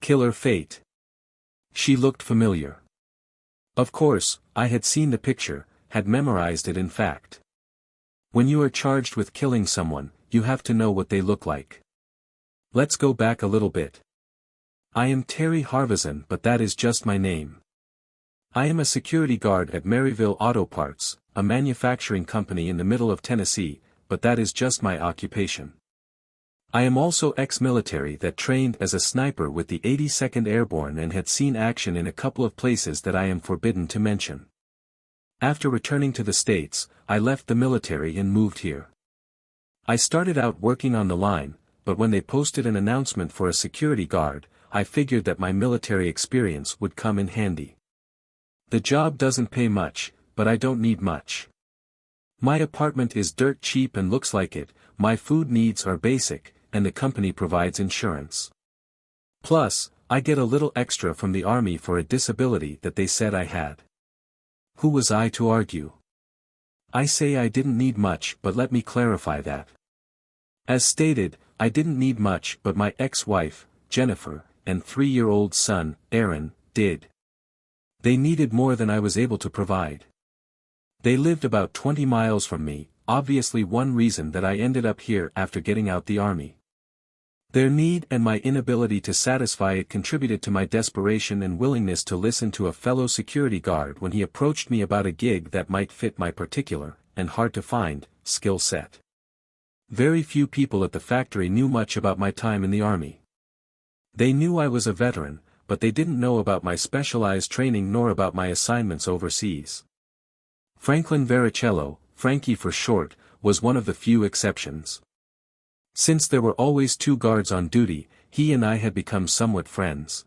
Killer Fate. She looked familiar. Of course, I had seen the picture, had memorized it in fact. When you are charged with killing someone, you have to know what they look like. Let's go back a little bit. I am Terry Harvison, but that is just my name. I am a security guard at Maryville Auto Parts, a manufacturing company in the middle of Tennessee, but that is just my occupation. I am also ex-military that trained as a sniper with the 82nd Airborne and had seen action in a couple of places that I am forbidden to mention. After returning to the States, I left the military and moved here. I started out working on the line, but when they posted an announcement for a security guard, I figured that my military experience would come in handy. The job doesn't pay much, but I don't need much. My apartment is dirt cheap and looks like it, my food needs are basic, and the company provides insurance. Plus, I get a little extra from the Army for a disability that they said I had. Who was I to argue? I say I didn't need much, but let me clarify that. As stated, I didn't need much, but my ex-wife, Jennifer, and 3-year-old son, Aaron, did. They needed more than I was able to provide. They lived about 20 miles from me, obviously one reason that I ended up here after getting out the Army. Their need and my inability to satisfy it contributed to my desperation and willingness to listen to a fellow security guard when he approached me about a gig that might fit my particular, and hard-to-find, skill set. Very few people at the factory knew much about my time in the Army. They knew I was a veteran, but they didn't know about my specialized training nor about my assignments overseas. Franklin Vericello, Frankie for short, was one of the few exceptions. Since there were always 2 guards on duty, he and I had become somewhat friends.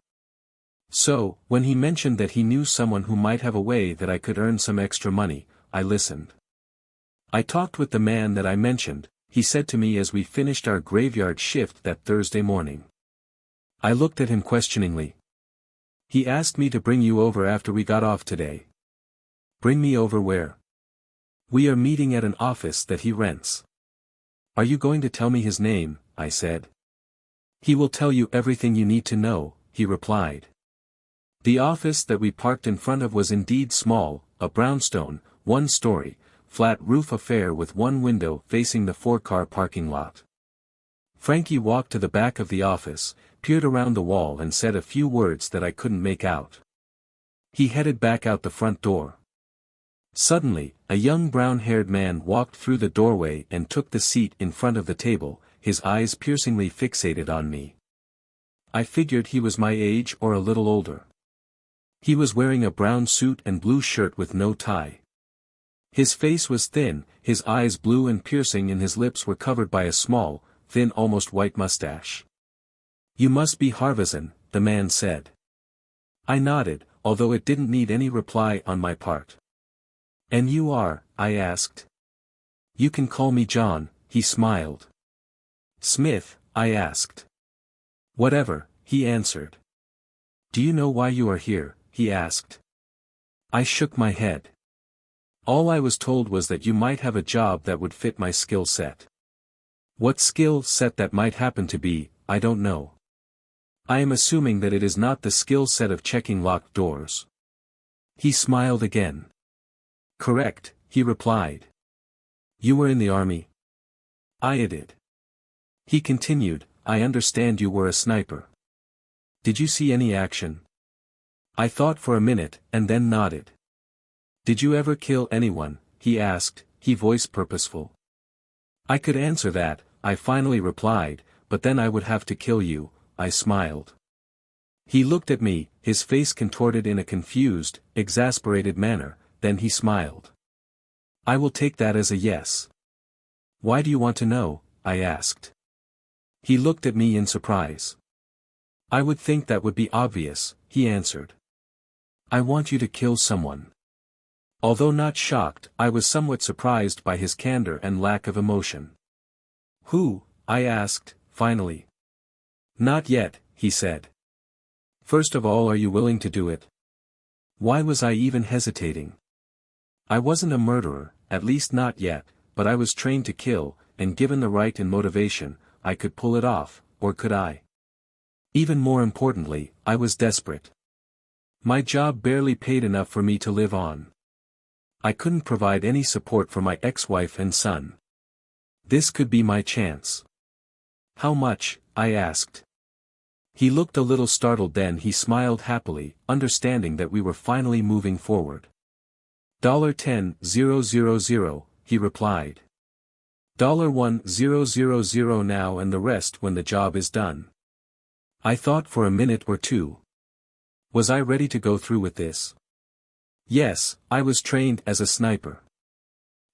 So, when he mentioned that he knew someone who might have a way that I could earn some extra money, I listened. I talked with the man that I mentioned, he said to me as we finished our graveyard shift that Thursday morning. I looked at him questioningly. He asked me to bring you over after we got off today. Bring me over where? We are meeting at an office that he rents. Are you going to tell me his name? I said. He will tell you everything you need to know, he replied. The office that we parked in front of was indeed small, a brownstone, 1-story, flat roof affair with one window facing the 4-car parking lot. Frankie walked to the back of the office, peered around the wall and said a few words that I couldn't make out. He headed back out the front door. Suddenly, a young brown-haired man walked through the doorway and took the seat in front of the table, his eyes piercingly fixated on me. I figured he was my age or a little older. He was wearing a brown suit and blue shirt with no tie. His face was thin, his eyes blue and piercing, and his lips were covered by a small, thin, almost white mustache. You must be Harvison, the man said. I nodded, although it didn't need any reply on my part. And you are? I asked. You can call me John, he smiled. Smith? I asked. Whatever, he answered. Do you know why you are here? He asked. I shook my head. All I was told was that you might have a job that would fit my skill set. What skill set that might happen to be, I don't know. I am assuming that it is not the skill set of checking locked doors. He smiled again. Correct, he replied. You were in the Army? I did. He continued, I understand you were a sniper. Did you see any action? I thought for a minute, and then nodded. Did you ever kill anyone? He asked, his voice purposeful. I could answer that, I finally replied, but then I would have to kill you. I smiled. He looked at me, his face contorted in a confused, exasperated manner, then he smiled. I will take that as a yes. Why do you want to know? I asked. He looked at me in surprise. I would think that would be obvious, he answered. I want you to kill someone. Although not shocked, I was somewhat surprised by his candor and lack of emotion. Who? I asked, finally. Not yet, he said. First of all, are you willing to do it? Why was I even hesitating? I wasn't a murderer, at least not yet, but I was trained to kill, and given the right and motivation, I could pull it off, or could I? Even more importantly, I was desperate. My job barely paid enough for me to live on. I couldn't provide any support for my ex-wife and son. This could be my chance. How much? I asked. He looked a little startled, then he smiled happily, understanding that we were finally moving forward. $10,000, he replied. $1,000 now and the rest when the job is done. I thought for a minute or two. Was I ready to go through with this? Yes, I was trained as a sniper.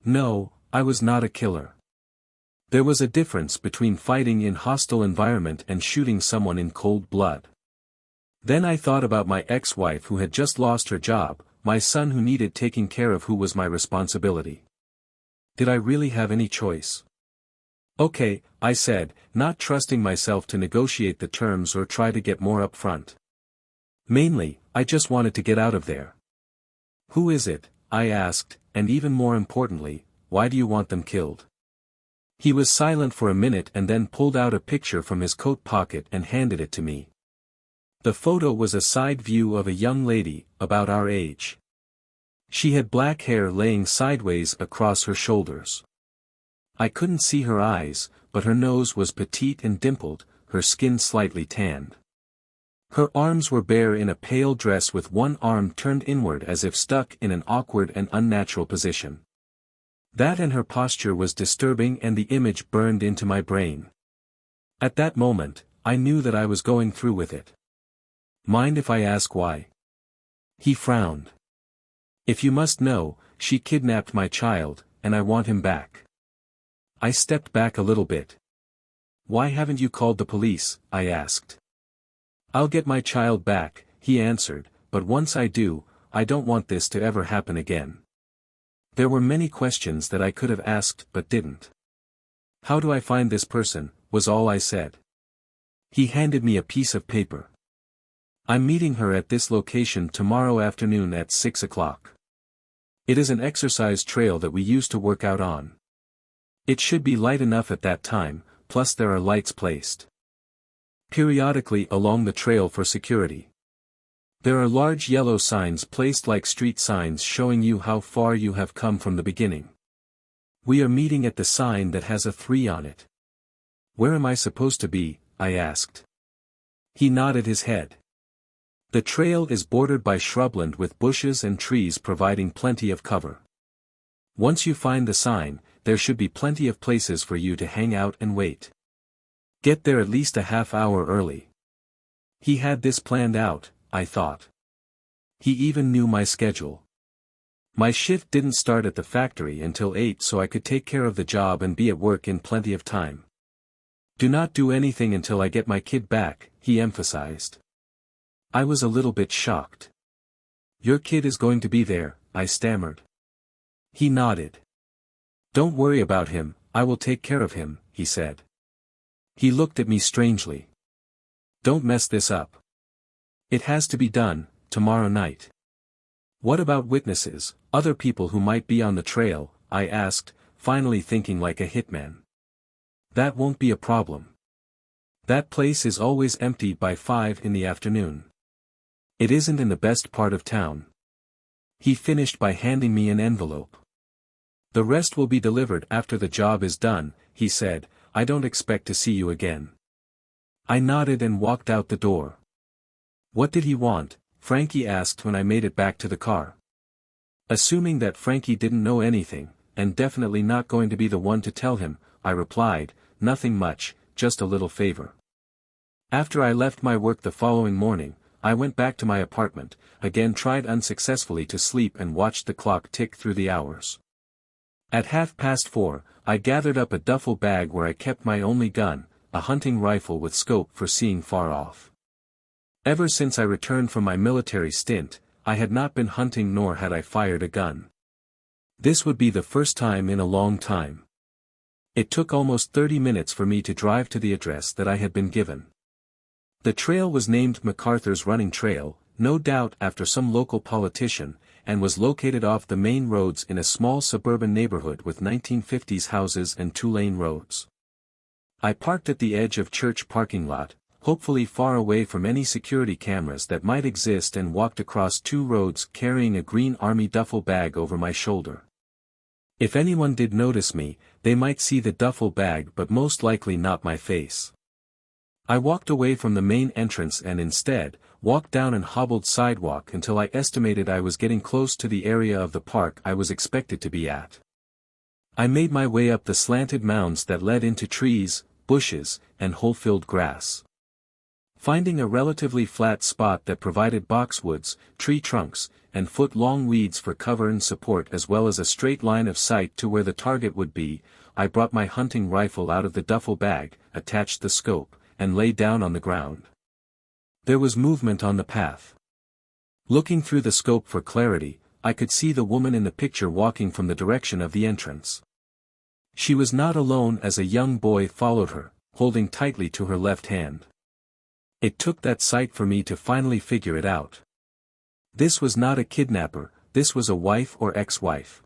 No, I was not a killer. There was a difference between fighting in hostile environment and shooting someone in cold blood. Then I thought about my ex-wife who had just lost her job, my son who needed taking care of, who was my responsibility. Did I really have any choice? Okay, I said, not trusting myself to negotiate the terms or try to get more upfront. Mainly, I just wanted to get out of there. Who is it? I asked, and even more importantly, why do you want them killed? He was silent for a minute and then pulled out a picture from his coat pocket and handed it to me. The photo was a side view of a young lady, about our age. She had black hair laying sideways across her shoulders. I couldn't see her eyes, but her nose was petite and dimpled, her skin slightly tanned. Her arms were bare in a pale dress with one arm turned inward as if stuck in an awkward and unnatural position. That and her posture was disturbing, and the image burned into my brain. At that moment, I knew that I was going through with it. Mind if I ask why? He frowned. If you must know, she kidnapped my child, and I want him back. I stepped back a little bit. Why haven't you called the police? I asked. I'll get my child back, he answered, but once I do, I don't want this to ever happen again. There were many questions that I could have asked but didn't. How do I find this person, was all I said. He handed me a piece of paper. I'm meeting her at this location tomorrow afternoon at 6 o'clock. It is an exercise trail that we used to work out on. It should be light enough at that time, plus there are lights placed periodically along the trail for security. There are large yellow signs placed like street signs showing you how far you have come from the beginning. We are meeting at the sign that has a 3 on it. Where am I supposed to be? I asked. He nodded his head. The trail is bordered by shrubland with bushes and trees providing plenty of cover. Once you find the sign, there should be plenty of places for you to hang out and wait. Get there at least a half hour early. He had this planned out, I thought. He even knew my schedule. My shift didn't start at the factory until 8, so I could take care of the job and be at work in plenty of time. Do not do anything until I get my kid back, he emphasized. I was a little bit shocked. Your kid is going to be there, I stammered. He nodded. Don't worry about him, I will take care of him, he said. He looked at me strangely. Don't mess this up. It has to be done, tomorrow night. What about witnesses, other people who might be on the trail? I asked, finally thinking like a hitman. That won't be a problem. That place is always empty by 5 in the afternoon. It isn't in the best part of town. He finished by handing me an envelope. The rest will be delivered after the job is done, he said. I don't expect to see you again. I nodded and walked out the door. What did he want? Frankie asked when I made it back to the car. Assuming that Frankie didn't know anything, and definitely not going to be the one to tell him, I replied, nothing much, just a little favor. After I left my work the following morning, I went back to my apartment, again tried unsuccessfully to sleep and watched the clock tick through the hours. At 4:30, I gathered up a duffel bag where I kept my only gun, a hunting rifle with scope for seeing far off. Ever since I returned from my military stint, I had not been hunting nor had I fired a gun. This would be the first time in a long time. It took almost 30 minutes for me to drive to the address that I had been given. The trail was named MacArthur's Running Trail, no doubt after some local politician, and was located off the main roads in a small suburban neighborhood with 1950s houses and 2-lane roads. I parked at the edge of church parking lot, hopefully far away from any security cameras that might exist, and walked across 2 roads carrying a green army duffel bag over my shoulder. If anyone did notice me, they might see the duffel bag, but most likely not my face. I walked away from the main entrance and instead, walked down an hobbled sidewalk until I estimated I was getting close to the area of the park I was expected to be at. I made my way up the slanted mounds that led into trees, bushes, and hole-filled grass. Finding a relatively flat spot that provided boxwoods, tree trunks, and foot-long weeds for cover and support, as well as a straight line of sight to where the target would be, I brought my hunting rifle out of the duffel bag, attached the scope, and lay down on the ground. There was movement on the path. Looking through the scope for clarity, I could see the woman in the picture walking from the direction of the entrance. She was not alone, as a young boy followed her, holding tightly to her left hand. It took that sight for me to finally figure it out. This was not a kidnapper, this was a wife or ex-wife.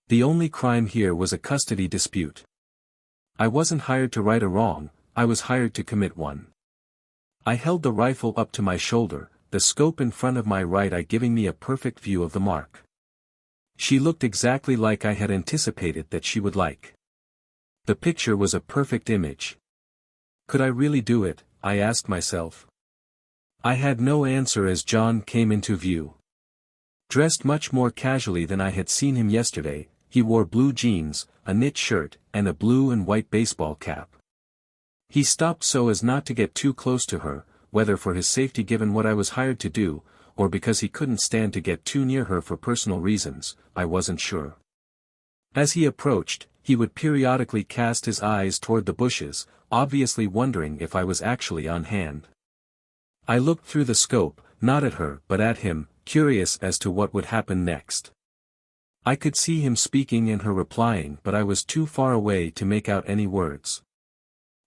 The only crime here was a custody dispute. I wasn't hired to right a wrong, I was hired to commit one. I held the rifle up to my shoulder, the scope in front of my right eye giving me a perfect view of the mark. She looked exactly like I had anticipated that she would like. The picture was a perfect image. Could I really do it? I asked myself. I had no answer as John came into view. Dressed much more casually than I had seen him yesterday, he wore blue jeans, a knit shirt, and a blue and white baseball cap. He stopped so as not to get too close to her, whether for his safety given what I was hired to do, or because he couldn't stand to get too near her for personal reasons, I wasn't sure. As he approached, he would periodically cast his eyes toward the bushes, obviously wondering if I was actually on hand. I looked through the scope, not at her but at him, curious as to what would happen next. I could see him speaking and her replying, but I was too far away to make out any words.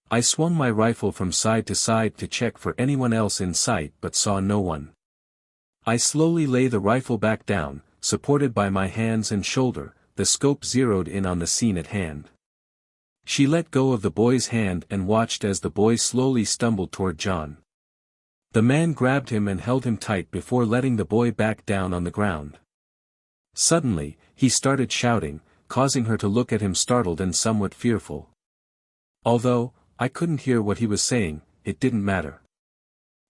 I swung my rifle from side to side to check for anyone else in sight but saw no one. I slowly lay the rifle back down, supported by my hands and shoulder, the scope zeroed in on the scene at hand. She let go of the boy's hand and watched as the boy slowly stumbled toward John. The man grabbed him and held him tight before letting the boy back down on the ground. Suddenly, he started shouting, causing her to look at him startled and somewhat fearful. Although I couldn't hear what he was saying, it didn't matter.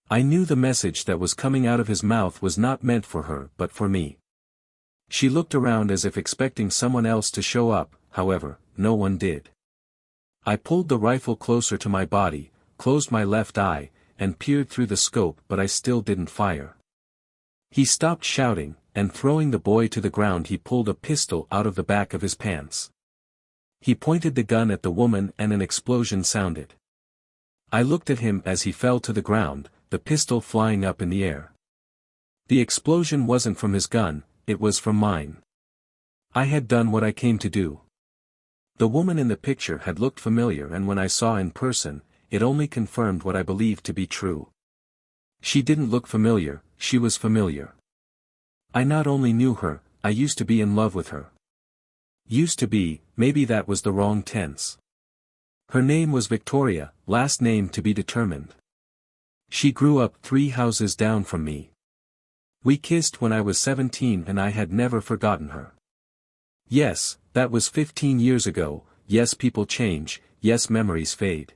I knew the message that was coming out of his mouth was not meant for her but for me. She looked around as if expecting someone else to show up, however, no one did. I pulled the rifle closer to my body, closed my left eye, and peered through the scope, but I still didn't fire. He stopped shouting, and throwing the boy to the ground he pulled a pistol out of the back of his pants. He pointed the gun at the woman and an explosion sounded. I looked at him as he fell to the ground, the pistol flying up in the air. The explosion wasn't from his gun, it was from mine. I had done what I came to do. The woman in the picture had looked familiar, and when I saw in person, it only confirmed what I believed to be true. She didn't look familiar, she was familiar. I not only knew her, I used to be in love with her. Used to be, maybe that was the wrong tense. Her name was Victoria, last name to be determined. She grew up 3 houses down from me. We kissed when I was 17 and I had never forgotten her. Yes, that was 15 years ago, yes people change, yes memories fade.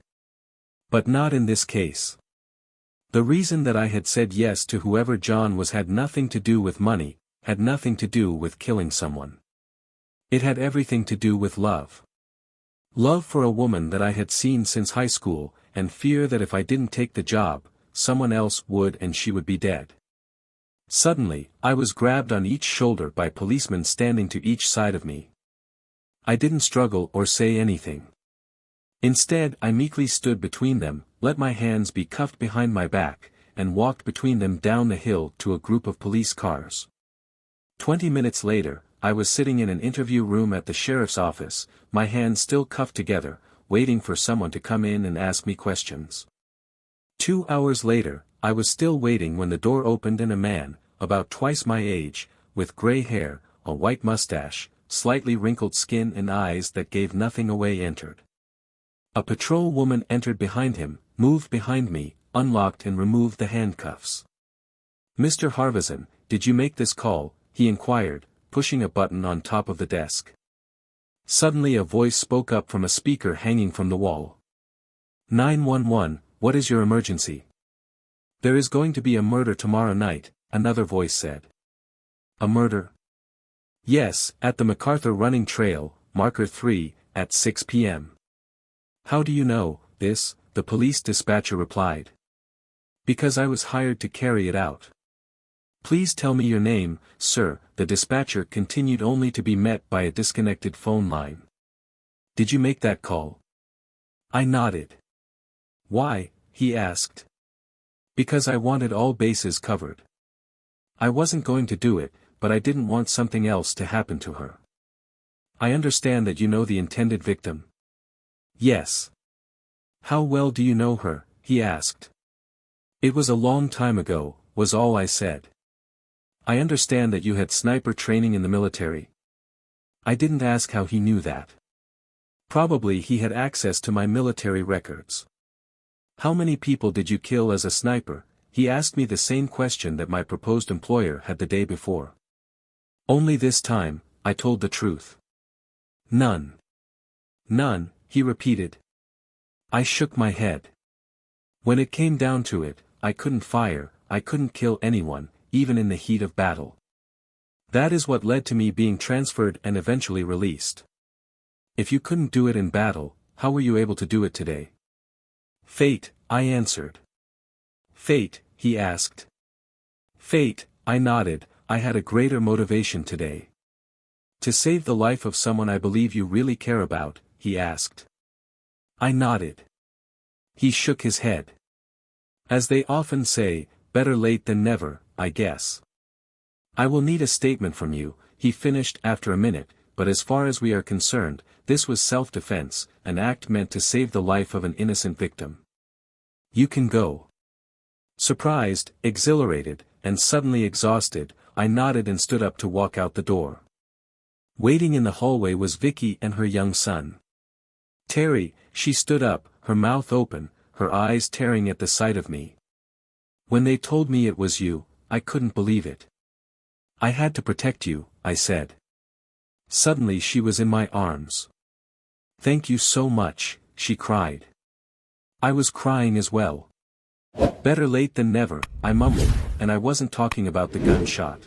But not in this case. The reason that I had said yes to whoever John was had nothing to do with money, had nothing to do with killing someone. It had everything to do with love. Love for a woman that I had seen since high school, and fear that if I didn't take the job, someone else would and she would be dead. Suddenly, I was grabbed on each shoulder by policemen standing to each side of me. I didn't struggle or say anything. Instead, I meekly stood between them, let my hands be cuffed behind my back, and walked between them down the hill to a group of police cars. 20 minutes later, I was sitting in an interview room at the sheriff's office, my hands still cuffed together, waiting for someone to come in and ask me questions. 2 hours later, I was still waiting when the door opened and a man, about twice my age, with gray hair, a white mustache, slightly wrinkled skin and eyes that gave nothing away entered. A patrol woman entered behind him, moved behind me, unlocked and removed the handcuffs. "Mr. Harvison, did you make this call?" he inquired, pushing a button on top of the desk. Suddenly a voice spoke up from a speaker hanging from the wall. "911, what is your emergency?" "There is going to be a murder tomorrow night," another voice said. "A murder?" "Yes, at the MacArthur Running Trail, marker 3, at 6 p.m. "How do you know this?" the police dispatcher replied. "Because I was hired to carry it out." "Please tell me your name, sir," the dispatcher continued, only to be met by a disconnected phone line. "Did you make that call?" I nodded. "Why?" he asked. "Because I wanted all bases covered. I wasn't going to do it, but I didn't want something else to happen to her." "I understand that you know the intended victim?" "Yes." "How well do you know her?" he asked. "It was a long time ago," was all I said. "I understand that you had sniper training in the military." I didn't ask how he knew that. Probably he had access to my military records. "How many people did you kill as a sniper?" He asked me the same question that my proposed employer had the day before. Only this time, I told the truth. "None." "None," he repeated. I shook my head. When it came down to it, I couldn't fire, I couldn't kill anyone, even in the heat of battle. That is what led to me being transferred and eventually released. "If you couldn't do it in battle, how were you able to do it today?" "Fate," I answered. "Fate?" he asked. "Fate," I nodded. "I had a greater motivation today." "To save the life of someone I believe you really care about?" he asked. I nodded. He shook his head. "As they often say, better late than never, I guess." "I will need a statement from you," he finished after a minute, "but as far as we are concerned, this was self-defense, an act meant to save the life of an innocent victim. You can go." Surprised, exhilarated, and suddenly exhausted, I nodded and stood up to walk out the door. Waiting in the hallway was Vicky and her young son. "Terry," she stood up, her mouth open, her eyes tearing at the sight of me. "When they told me it was you, I couldn't believe it. I had to protect you," I said. Suddenly she was in my arms. "Thank you so much," she cried. I was crying as well. "Better late than never," I mumbled, and I wasn't talking about the gunshot.